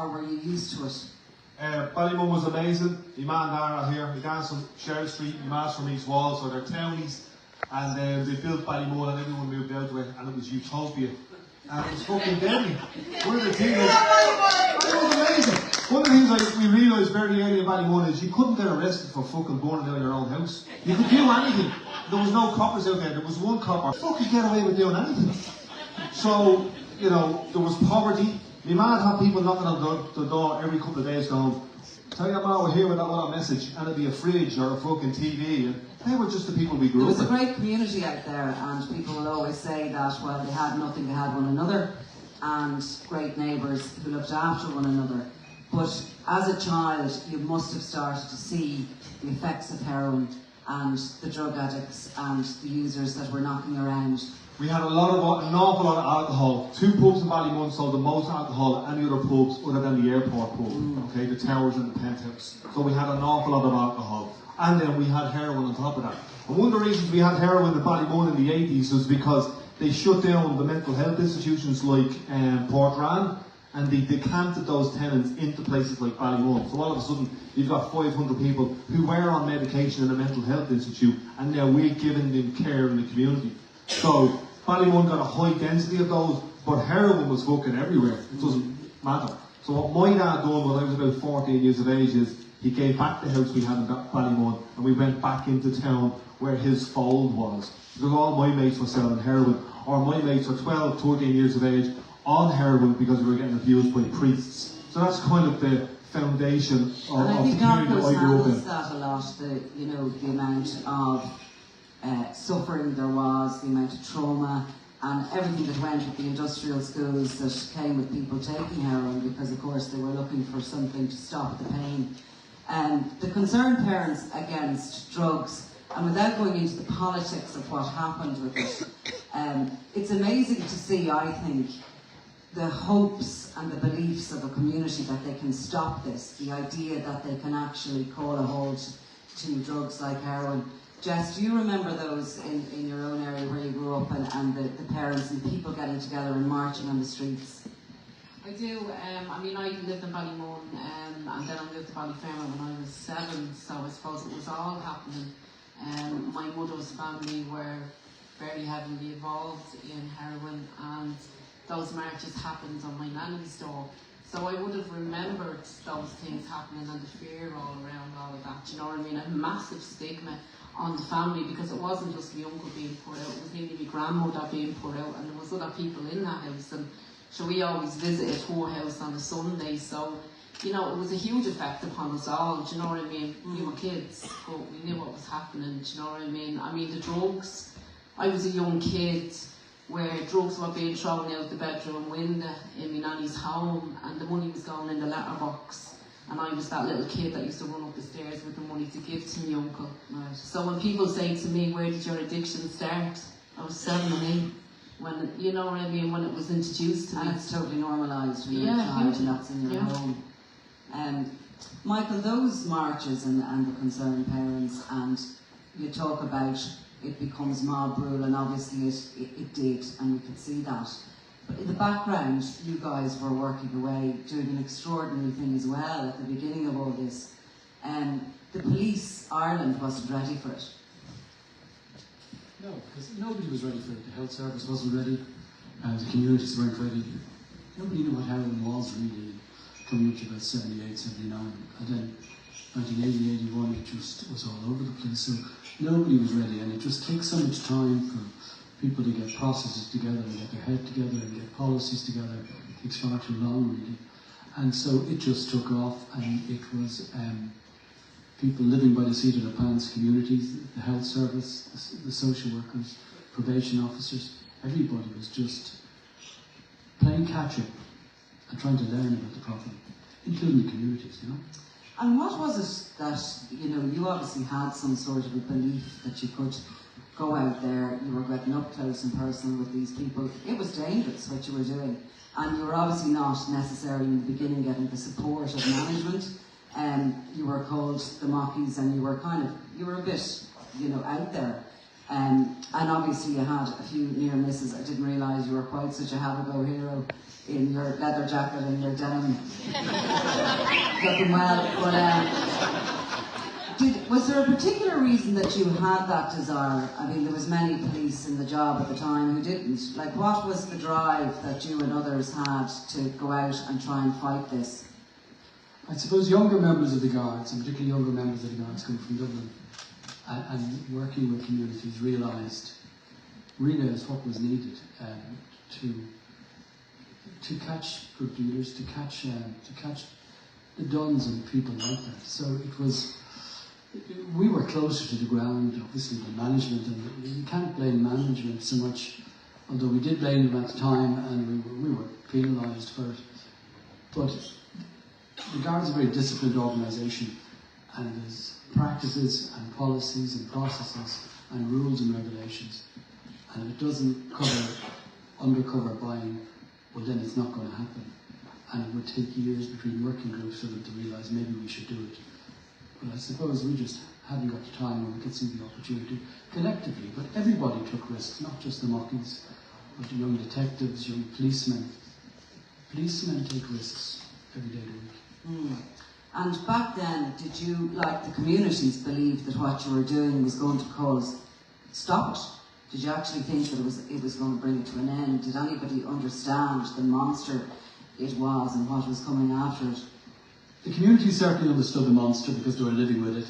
or were you used to it? Ballymun was amazing. My man Dara here, my dad's from Sherry Street, my man's from East Wall, so they're townies. And they built Ballymun and everyone moved out to it, and it was utopia. And it was fucking deadly. One of the things, it was amazing. One of the things we realised very early in Ballymun is you couldn't get arrested for fucking burning down your own house. You could do anything. There was no coppers out there. There was one copper. Fuck, you get away with doing anything. So, you know, there was poverty. My man had people knocking on the door every couple of days going, tell your ma we're here with that little message, and it'd be a fridge or a fucking TV. And they were just the people we grew up with. There was a great community out there, and people will always say that, well, they had nothing, they had one another, and great neighbours who looked after one another. But as a child, you must have started to see the effects of heroin and the drug addicts and the users that were knocking around. We had an awful lot of alcohol. 2 pubs in Ballymun sold the most alcohol at any other pubs other than the airport pub, okay, the Towers and the Penthouse. So we had an awful lot of alcohol. And then we had heroin on top of that. And one of the reasons we had heroin in Ballymun in the 80s was because they shut down the mental health institutions like Portrane, and they decanted those tenants into places like Ballymun. So all of a sudden, you've got 500 people who were on medication in a mental health institute, and now we're giving them care in the community. So Ballymun got a high density of those, but heroin was fucking everywhere. It doesn't matter. So what my dad done when I was about 14 years of age is he gave back the house we had in Ballymun, and we went back into town where his fold was. Because all my mates were selling heroin, or my mates were 12, 13 years of age on heroin because we were getting abused by priests. So that's kind of the foundation of the community that I grew up in. That a lot, the amount of suffering there was, the amount of trauma, and everything that went with the industrial schools that came with people taking heroin, because of course they were looking for something to stop the pain. The concerned parents against drugs, and without going into the politics of what happened with it, it's amazing to see, I think, the hopes and the beliefs of a community that they can stop this, the idea that they can actually call a halt to drugs like heroin. Jess, do you remember those in your own area where you grew up, and the parents and people getting together and marching on the streets? I do. I lived in Ballymun, and then I moved to Ballyfermot when I was 7, so I suppose it was all happening. My mother's family were very heavily involved in heroin, and those marches happened on my nanny's door. So I would have remembered those things happening and the fear all around all of that, you know what I mean? A massive stigma on the family, because it wasn't just my uncle being put out, it was nearly my grandmother being put out, and there was other people in that house. And so we always visited her house on a Sunday, so it was a huge effect upon us all, do you know what I mean? We were kids, but we knew what was happening, do you know what I mean? The drugs, I was a young kid where drugs were being thrown out the bedroom window in my nanny's home, and the money was going in the letterbox, and I was that little kid that used to run up the stairs with the money to give to my uncle. Right. So when people say to me, where did your addiction start? I was 7 and 8. When, you know what I mean, when it was introduced to me. And it's totally normalised when you're a child and that's in your home. Michael, those marches and the concerned parents, and you talk about it becomes mob rule, and obviously it did, and we could see that. But in the background, you guys were working away, doing an extraordinary thing as well at the beginning of all this. The police, Ireland, wasn't ready for it. No, because nobody was ready for it. The health service wasn't ready, the communities weren't ready. Nobody knew what heroin was really coming up to about 78, 79. And then 1980, 81, it just was all over the place. So nobody was ready, and it just takes so much time for people to get processes together and get their head together and get policies together. It takes far too long, really. And so it just took off, and it was people living by the seat of their pants, communities, the health service, the social workers, probation officers, everybody was just playing catch-up and trying to learn about the problem, including the communities, And what was it that, you obviously had some sort of a belief that you could go out there, you were getting up close and personal with these people. It was dangerous what you were doing, and you were obviously not necessarily in the beginning getting the support of management. You were called the Mockies, and you were a bit, out there. And obviously you had a few near misses. I didn't realise you were quite such a have-a-go hero in your leather jacket and your denim. Looking well. But was there a particular reason that you had that desire? I mean, there was many police in the job at the time who didn't. Like, what was the drive that you and others had to go out and try and fight this? I suppose younger members of the Guards, and particularly younger members of the Guards coming from Dublin, and working with communities, realised what was needed to catch good dealers, to catch the duns and people like that. So we were closer to the ground, obviously, than management, and you can't blame management so much, although we did blame them at the time, and we were penalised for it. But the Guards are a very disciplined organisation, and there's practices and policies and processes and rules and regulations, and if it doesn't cover undercover buying, well then it's not going to happen, and it would take years between working groups for them to realise maybe we should do it. But I suppose we just hadn't got the time, or we could see the opportunity collectively. But everybody took risks, not just the muckies, but young detectives, young policemen. Policemen take risks every day of the week. And back then, did you, like the communities, believe that what you were doing was going to stop it? Did you actually think that it was going to bring it to an end? Did anybody understand the monster it was and what was coming after it? The community certainly understood the monster because they were living with it.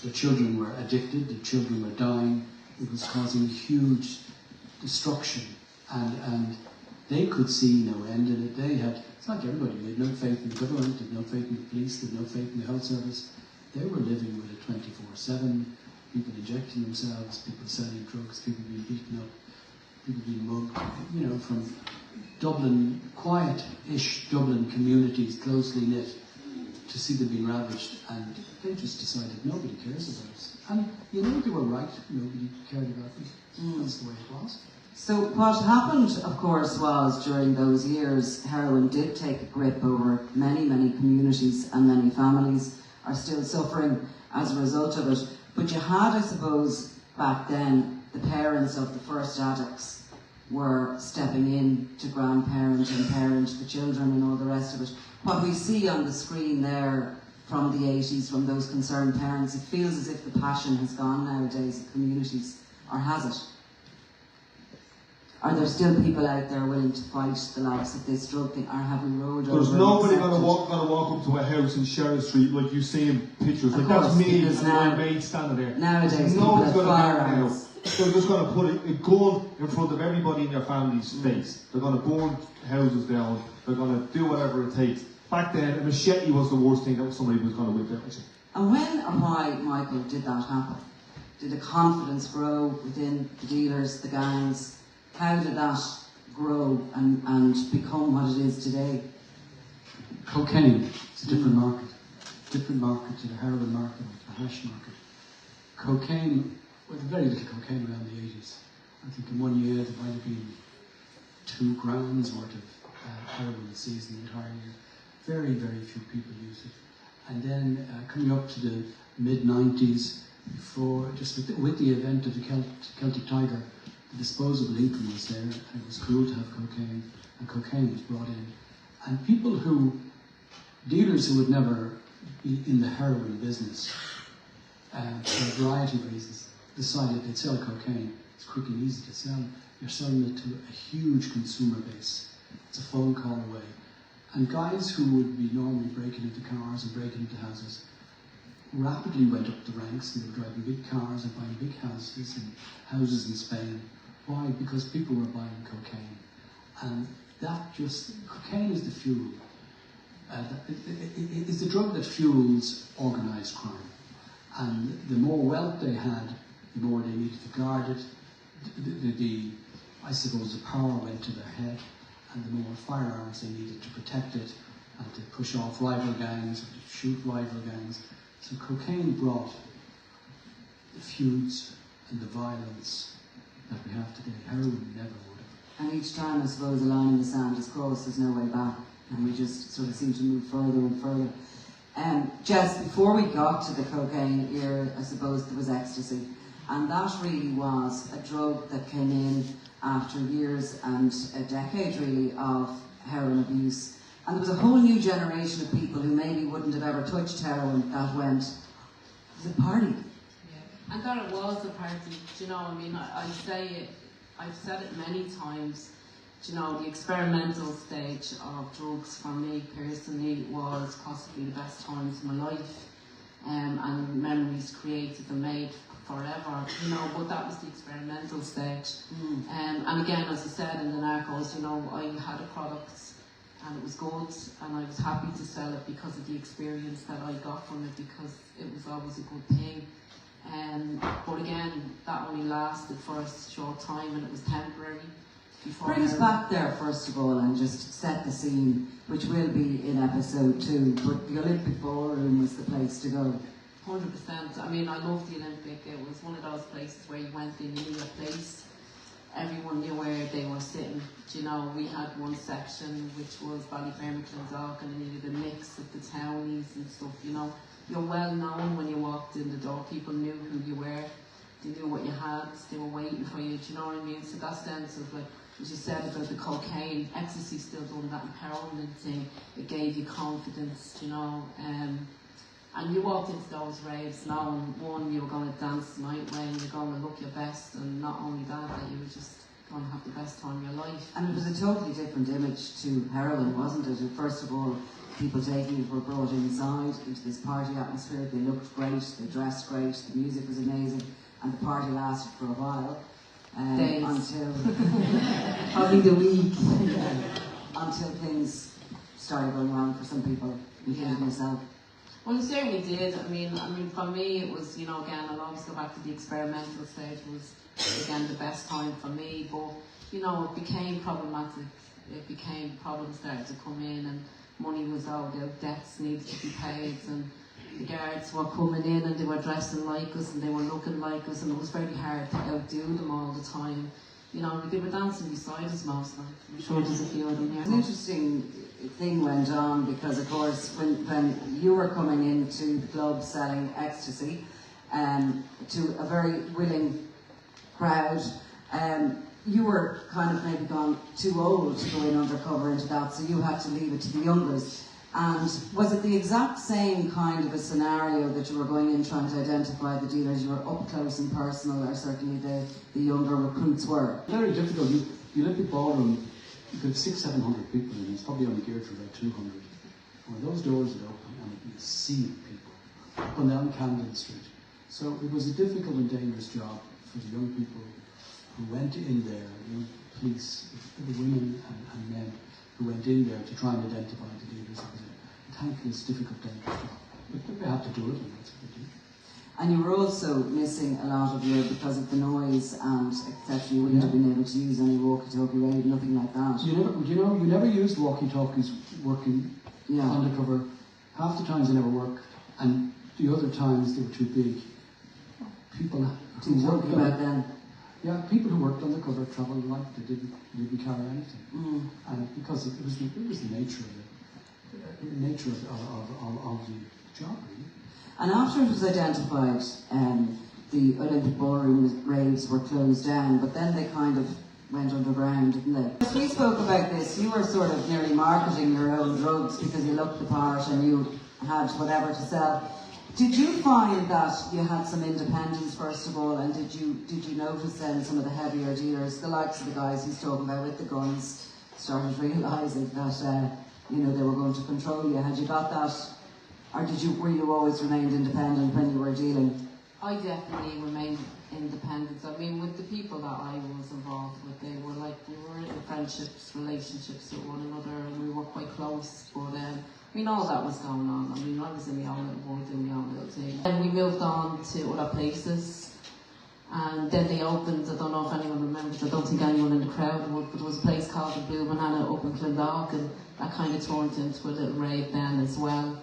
The children were addicted, the children were dying. It was causing huge destruction, and they could see no end in it. It's like everybody, they had no faith in the government, they had no faith in the police, they had no faith in the health service. They were living with it 24/7, people injecting themselves, people selling drugs, people being beaten up, people being mugged, from Dublin, quiet-ish Dublin communities, closely knit, to see them being ravaged, and they just decided nobody cares about us. And they were right, nobody cared about us. That's the way it was. So what happened, of course, was during those years, heroin did take a grip over many, many communities, and many families are still suffering as a result of it. But you had, I suppose, back then, the parents of the first addicts were stepping in to grandparent and parent the children and all the rest of it. What we see on the screen there from the 80s, from those concerned parents, it feels as if the passion has gone nowadays in communities, or has it? Are there still people out there willing to fight the likes of this drug thing, or have we rolled over? There's nobody going to walk up to a house in Sherrill Street like you see in pictures. Like that's me and my mate standing there. Nowadays, nobody's people going have to firearms. They're just going to put a gun in front of everybody in their family's face. They're going to burn houses down. They're going to do whatever it takes. Back then, a machete was the worst thing that somebody was going to whip out with you. And when or why, Michael, did that happen? Did the confidence grow within the dealers, the gangs? How did that grow and become what it is today? Cocaine is a different market. Different market to the heroin market or to the hash market. Cocaine, well, very little cocaine around the 80s. I think in 1 year there might have been 2 grams worth of heroin seized in the entire year. Very, very few people used it. And then coming up to the mid-90s, with the event of the Celtic Tiger, the disposable income was there, and it was cool to have cocaine, and cocaine was brought in. And dealers who would never be in the heroin business, for a variety of reasons, decided they'd sell cocaine. It's quick and easy to sell. You're selling it to a huge consumer base. It's a phone call away. And guys who would be normally breaking into cars and breaking into houses rapidly went up the ranks. They were driving big cars and buying big houses in Spain. Why? Because people were buying cocaine. And cocaine is the fuel. It's the drug that fuels organised crime. And the more wealth they had, the more they needed to guard it. I suppose the power went to their head, and the more firearms they needed to protect it, and to push off rival gangs, or to shoot rival gangs. So cocaine brought the feuds and the violence that we have today. Heroin never would have. And each time, I suppose, a line in the sand is crossed, there's no way back, and we just sort of seem to move further and further. Jess, before we got to the cocaine era, I suppose there was ecstasy. And that really was a drug that came in after years and a decade really of heroin abuse. And there was a whole new generation of people who maybe wouldn't have ever touched heroin that went, it was a party. Yeah. And that it was a party, do you know, I mean, I say it, I've said it many times, do you know, the experimental stage of drugs for me personally was possibly the best times of my life. And memories created and made forever, you know, but that was the experimental stage. And again, as I said in the Narcos, you know, I had a product and it was good and I was happy to sell it because of the experience that I got from it, because it was always a good thing. But again, that only lasted for a short time and it was temporary. Bring us back there first of all and just set the scene, which will be in episode 2, but the Olympic Ballroom was the place to go. 100%. I mean, I loved the Olympic. It was one of those places where you went in, you knew a place. Everyone knew where they were sitting. Do you know, we had one section which was Ballyfermot, Clondalk, and then you had a mix of the townies and stuff, you know. You're well known when you walked in the door. People knew who you were. They knew what you had. They were waiting for you. Do you know what I mean? So that sense of, like, as you said about the cocaine, ecstasy still doing that empowerment thing. It gave you confidence, you know. And you walked into those raves knowing, one, you were going to dance the night way and you're going to look your best, and not only that you were just going to have the best time of your life. And it was a totally different image to heroin, wasn't it? First of all, people taking it were brought inside into this party atmosphere. They looked great, they dressed great, the music was amazing, and the party lasted for a while. Until probably the week, until things started going wrong for some people, including myself. Well, it certainly did. I mean, for me, it was, you know, again, I'll always go back to the experimental stage. Was again the best time for me, but you know, it became problematic. It became problems started to come in, and money was owed out, debts needed to be paid, and the guards were coming in and they were dressing like us and they were looking like us, and it was very hard to outdo them all the time. You know, they were dancing beside us most night. I'm sure there's a few of them here. An interesting thing went on because, of course, when you were coming into the club selling ecstasy to a very willing crowd, you were kind of maybe gone too old to go in undercover into that, so you had to leave it to the youngers. And was it the exact same kind of a scenario that you were going in trying to identify the dealers? You were up close and personal, or certainly the younger recruits were? Very difficult. The Olympic Ballroom, you could have 600-700 people in it. It's probably only geared for about 200. When those doors would open, and you'd see people up and down Camden Street. So it was a difficult and dangerous job for the young people who went in there, young police, the women and men who went in there to try and identify the dealers. It was a thankless, difficult, dangerous job. But they had to do it, and that's what they did. And you were also missing a lot of your, because of the noise and etc. You wouldn't have been able to use any walkie-talkie radio, nothing like that. You never used walkie-talkies working undercover. Half the times they never worked, and the other times they were too big. People who worked about then. Yeah, people who worked undercover travelled like they didn't carry anything, and because it was the nature of it, the nature of the job, really. And after it was identified, the Olympic Ballroom raves were closed down, but then they kind of went underground, didn't they? As we spoke about this, you were sort of nearly marketing your own drugs because you looked the part and you had whatever to sell. Did you find that you had some independence first of all, and did you notice then some of the heavier dealers, the likes of the guys he's talking about with the guns, started realising that they were going to control you? Had you got that, or were you always remained independent when you were dealing? I definitely remained independent. I mean, with the people that I was involved with, we were in friendships, relationships with one another, and we were quite close. But I mean, all that was going on. I mean, I was in my own little world, doing my own little thing. And we moved on to other places. And then they opened, I don't know if anyone remembers, I don't think anyone in the crowd would, but there was a place called the Blue Banana up in Clondalk, and that kind of turned into a little rave then as well.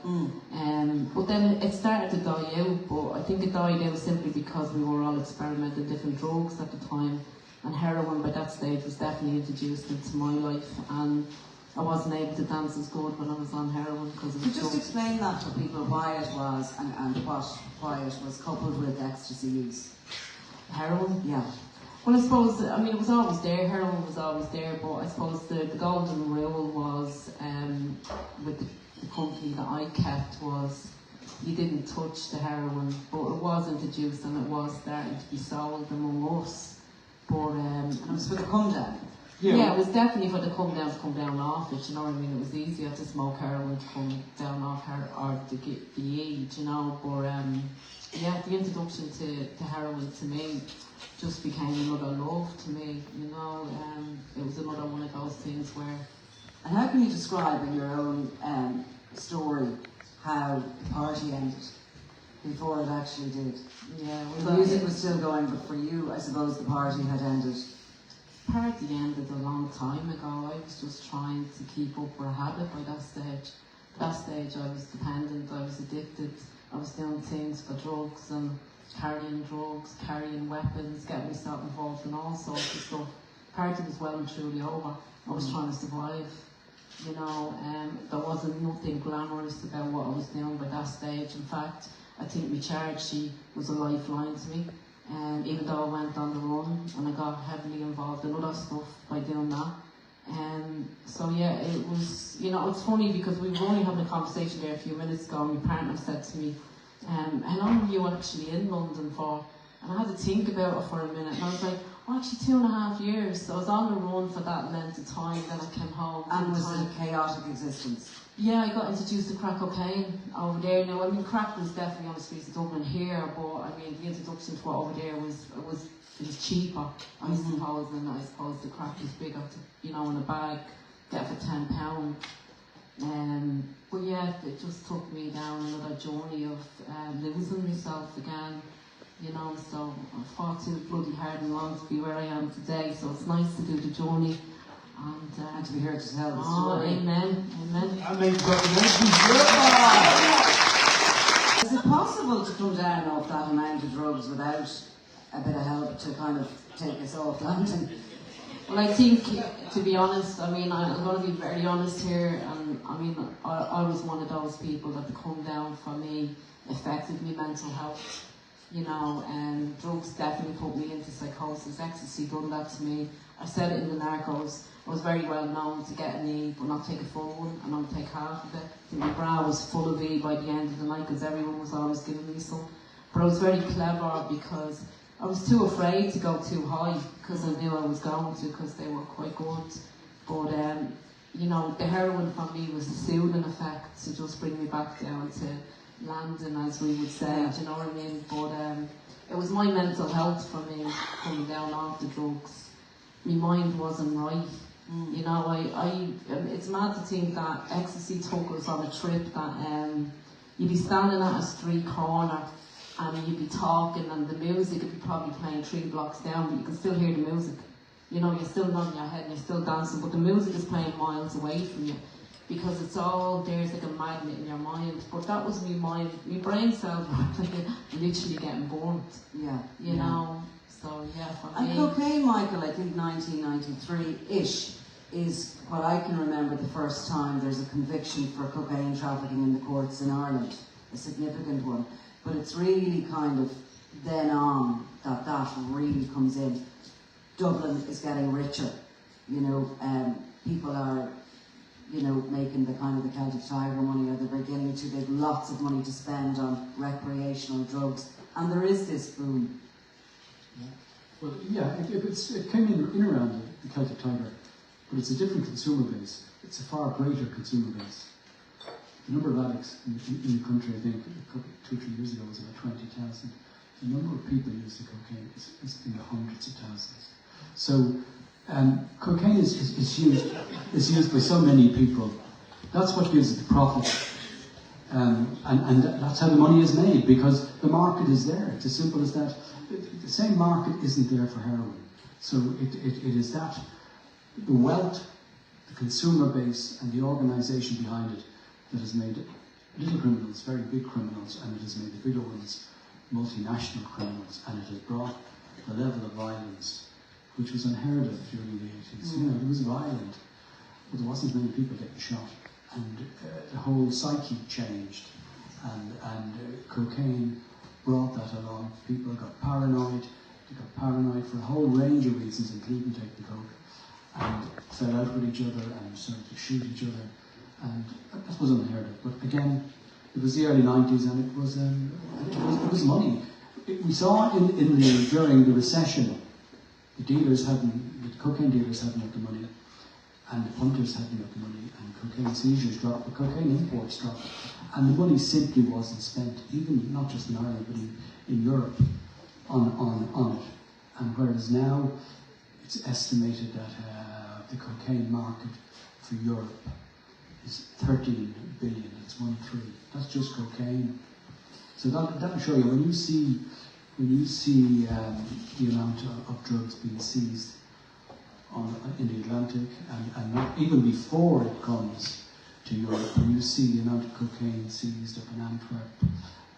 But then it started to die out, but I think it died out simply because we were all experimenting different drugs at the time. And heroin by that stage was definitely introduced into my life. And I wasn't able to dance as good when I was on heroin because of the drugs. Just explain that to people, why it was and why it was coupled with ecstasy use. Heroin. Yeah. Well, I suppose, I mean, it was always there, heroin was always there, but I suppose the golden rule was, with the company that I kept, was you didn't touch the heroin, but it was introduced and it was starting to be sold among us. But, And it was for the come down. yeah, it was definitely for the come down off it, you know what I mean? It was easier to smoke heroin to come down off or to get the age, you know, but yeah, the introduction to heroin to me just became another love to me, you know. It was another one of those things where... And how can you describe in your own story how the party ended before it actually did? Yeah, The music was still going, but for you, I suppose the party had ended. Party ended a long time ago. I was just trying to keep up with a habit by that stage. At that stage I was dependent, I was addicted, I was doing things for drugs and carrying weapons, getting myself involved in all sorts of stuff. Party was well and truly over. I was trying to survive, you know. There wasn't nothing glamorous about what I was doing by that stage. In fact, I think my charge, she was a lifeline to me. Even though I went on the run and I got heavily involved in other stuff by doing that. So yeah, it was, you know, it's funny because we were only having a conversation there a few minutes ago and my partner said to me, how long were you actually in London for? And I had to think about it for a minute and I was like, well, actually 2.5 years. So I was on the run for that length of time, then I came home. And was it a chaotic existence? Yeah, I got introduced to crack cocaine over there. Now, I mean, crack was definitely on the streets of Dublin here, but I mean, the introduction to it over there was cheaper, I suppose, and I suppose the crack was bigger, to, you know, in a bag, get it for £10. But yeah, it just took me down another journey of losing myself again, you know. So I fought too bloody hard and long to be where I am today. So it's nice to do the journey. And to be here to tell the story. Amen. And make documentaries. Is it possible to come down off that amount of drugs without a bit of help to kind of take us off London? Well, I think, to be honest, I mean, I'm going to be very honest here, and I mean, I was one of those people that the come down for me affected me mental health, you know, and drugs definitely put me into psychosis. Ecstasy done that to me. I said it in the Narcos. I was very well known to get an E, but not take a full one, and not take half of it. I think my bra was full of E by the end of the night because everyone was always giving me some. But I was very clever because I was too afraid to go too high because I knew I was going to, because they were quite good. But you know, the heroin for me was a soothing effect to just bring me back down to landing, as we would say. Do you know what I mean? But it was my mental health for me coming down off the drugs. My mind wasn't right. You know, it's mad to think that ecstasy took us on a trip that you'd be standing at a street corner and you'd be talking and the music would be probably playing 3 blocks down, but you can still hear the music. You know, you're still nodding your head and you're still dancing, but the music is playing miles away from you because it's all, there's like a magnet in your mind. But that was my mind, my brain cells were literally getting burnt. Yeah. You know, so yeah, for me. And cocaine, Michael, I think 1993-ish is what I can remember the first time there's a conviction for cocaine trafficking in the courts in Ireland, a significant one. But it's really kind of then on that really comes in. Dublin is getting richer, you know, people are, you know, making the kind of the Celtic Tiger money, or they're beginning to, they've lots of money to spend on recreational drugs, and there is this boom. Yeah. Well, yeah, it came in around the Celtic Tiger, but it's a different consumer base. It's a far greater consumer base. The number of addicts in the country, I think, 2-3 years ago was about 20,000. The number of people using cocaine is in the hundreds of thousands. So, cocaine is used by so many people. That's what gives it the profit. And that's how the money is made, because the market is there. It's as simple as that. The same market isn't there for heroin. So it is that, the wealth, the consumer base, and the organisation behind it that has made little criminals very big criminals, and it has made the bigger ones multinational criminals, and it has brought the level of violence, which was unheard of during the 80s. You know, it was violent, but there wasn't many people getting shot, and the whole psyche changed, and cocaine brought that along. People got paranoid, They got paranoid for a whole range of reasons, including taking coke, and fell out with each other and started to shoot each other, and that was unheard of. But again, it was the early 90s, and it was money. We saw during the recession, the cocaine dealers hadn't got the money, and the punters hadn't got the money, and cocaine seizures dropped, but cocaine imports dropped, and the money simply wasn't spent, even not just in Ireland, but in Europe, on it. And whereas now it's estimated that the cocaine market for Europe is 13 billion. It's 1/3. That's just cocaine. So that'll show you when you see the amount of drugs being seized in the Atlantic, and not even before it comes to Europe, when you see the amount of cocaine seized up in Antwerp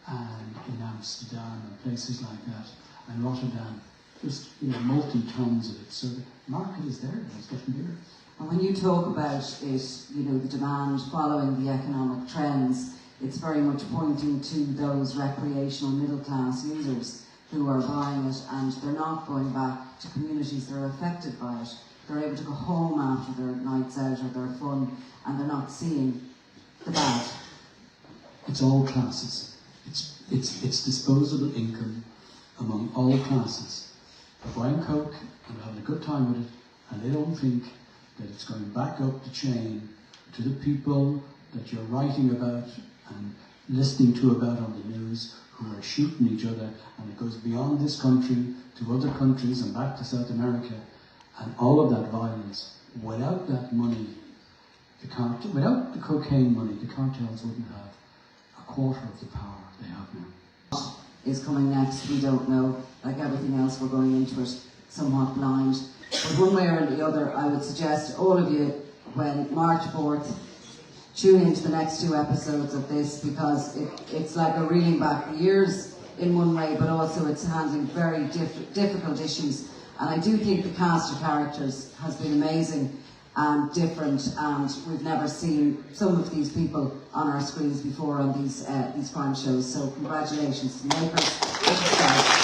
and in Amsterdam and places like that, and Rotterdam, just multi-tons of it. So the market is there, and it's getting bigger. And when you talk about it, the demand following the economic trends, it's very much pointing to those recreational middle-class users who are buying it, and they're not going back to communities that are affected by it. They're able to go home after their nights out or their fun, and they're not seeing the bad. It's all classes. It's disposable income among all classes. They're buying coke and having a good time with it, and they don't think that it's going back up the chain to the people that you're writing about and listening to about on the news, who are shooting each other, and it goes beyond this country to other countries and back to South America, and all of that violence. Without that money, without the cocaine money, the cartels wouldn't have a quarter of the power they have now. Is coming next, we don't know. Like everything else, we're going into it somewhat blind. But one way or the other, I would suggest all of you, when March 4th, tune into the next 2 episodes of this, because it's like a reeling back the years in one way, but also it's handling very difficult issues. And I do think the cast of characters has been amazing and different, and we've never seen some of these people on our screens before on these crime shows. So congratulations to the makers.